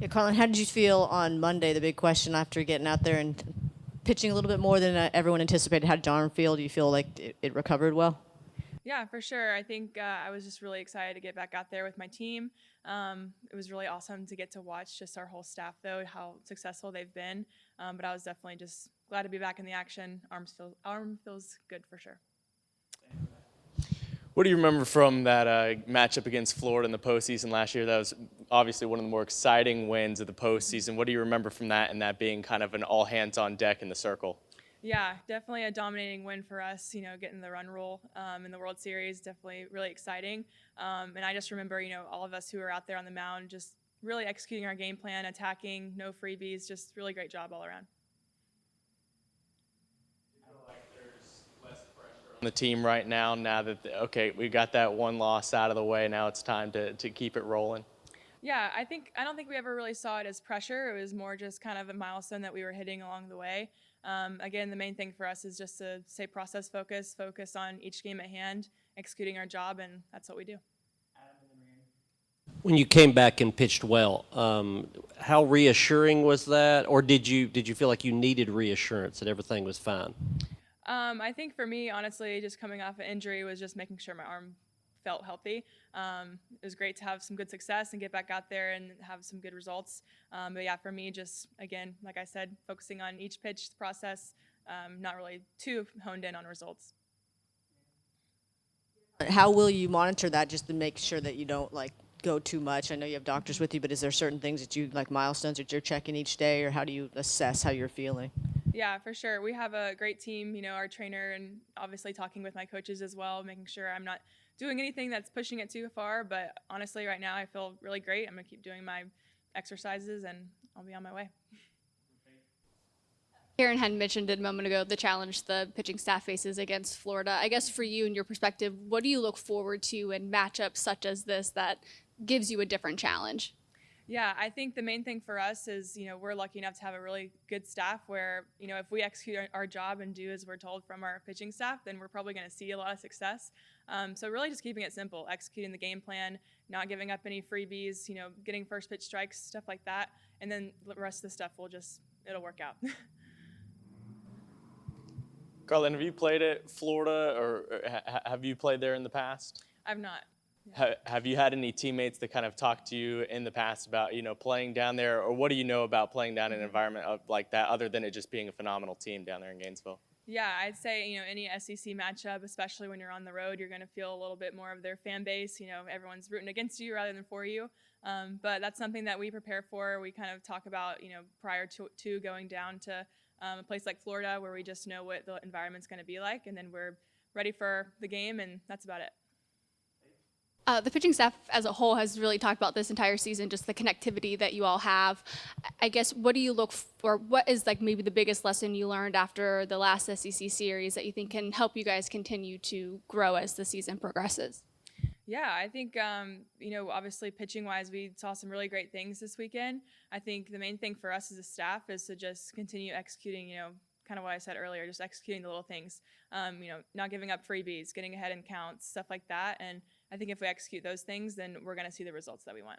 Yeah, Carlyn, how did you feel on Monday? The big question after getting out there and pitching a little bit more than everyone anticipated. How did your arm feel? Do you feel like it recovered well? Yeah, for sure. I think I was just really excited to get back out there with my team. It was really awesome to get to watch just our whole staff, though, how successful they've been. But I was definitely just glad to be back in the action. Arm feels good for sure. What do you remember from that matchup against Florida in the postseason last year? That was obviously one of the more exciting wins of the postseason. What do you remember from that and that being kind of an all hands on deck in the circle? Yeah, definitely a dominating win for us. Getting the run rule in the World Series, definitely really exciting. And I just remember, all of us who were out there on the mound just really executing our game plan, attacking, no freebies, just really great job all around. The team right now that, okay, we got that one loss out of the way. Now it's time to keep it rolling. Yeah, I don't think we ever really saw it as pressure. It was more just kind of a milestone that we were hitting along the way. Again, the main thing for us is just to stay process focused, focus on each game at hand, executing our job, and that's what we do. When you came back and pitched well, how reassuring was that, or did you feel like you needed reassurance that everything was fine? I think for me, honestly, just coming off an injury was just making sure my arm felt healthy. It was great to have some good success and get back out there and have some good results. But yeah, for me, just again, like I said, focusing on each pitch process, not really too honed in on results. How will you monitor that just to make sure that you don't go too much? I know you have doctors with you, but is there certain things that you like milestones that you're checking each day, or how do you assess how you're feeling? Yeah, for sure. We have a great team, our trainer, and obviously talking with my coaches as well, making sure I'm not doing anything that's pushing it too far. But honestly, right now, I feel really great. I'm going to keep doing my exercises, and I'll be on my way. Karen had mentioned it a moment ago the challenge the pitching staff faces against Florida. I guess for you and your perspective, what do you look forward to in matchups such as this that gives you a different challenge? Yeah, I think the main thing for us is, we're lucky enough to have a really good staff where, if we execute our job and do as we're told from our pitching staff, then we're probably going to see a lot of success. So really just keeping it simple, executing the game plan, not giving up any freebies, getting first pitch strikes, stuff like that. And then the rest of the stuff it'll work out. Carlin, have you played at Florida or have you played there in the past? I've not. Have you had any teammates that kind of talked to you in the past about, playing down there, or what do you know about playing down in an environment like that other than it just being a phenomenal team down there in Gainesville? Yeah, I'd say, any SEC matchup, especially when you're on the road, you're going to feel a little bit more of their fan base. Everyone's rooting against you rather than for you. But that's something that we prepare for. We kind of talk about, prior to going down to a place like Florida where we just know what the environment's going to be like. And then we're ready for the game, and that's about it. The pitching staff as a whole has really talked about this entire season, just the connectivity that you all have. I guess, what do you look for? What is maybe the biggest lesson you learned after the last SEC series that you think can help you guys continue to grow as the season progresses? Yeah, I think, obviously pitching-wise, we saw some really great things this weekend. I think the main thing for us as a staff is to just continue executing, kind of what I said earlier, just executing the little things, not giving up freebies, getting ahead in counts, stuff like that. And I think if we execute those things, then we're going to see the results that we want.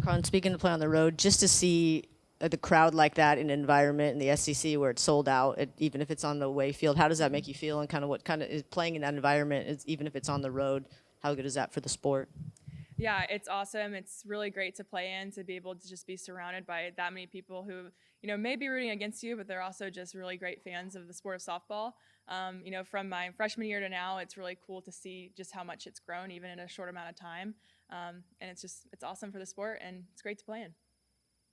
Carlyn, speaking of play on the road, just to see the crowd like that in an environment in the SEC where it's sold out, even if it's on the away field, how does that make you feel? And kind of what kind of is playing in that environment, even if it's on the road, how good is that for the sport? Yeah, it's awesome. It's really great to play in, to be able to just be surrounded by that many people who, may be rooting against you, but they're also just really great fans of the sport of softball. From my freshman year to now, it's really cool to see just how much it's grown, even in a short amount of time. And it's awesome for the sport, and it's great to play in.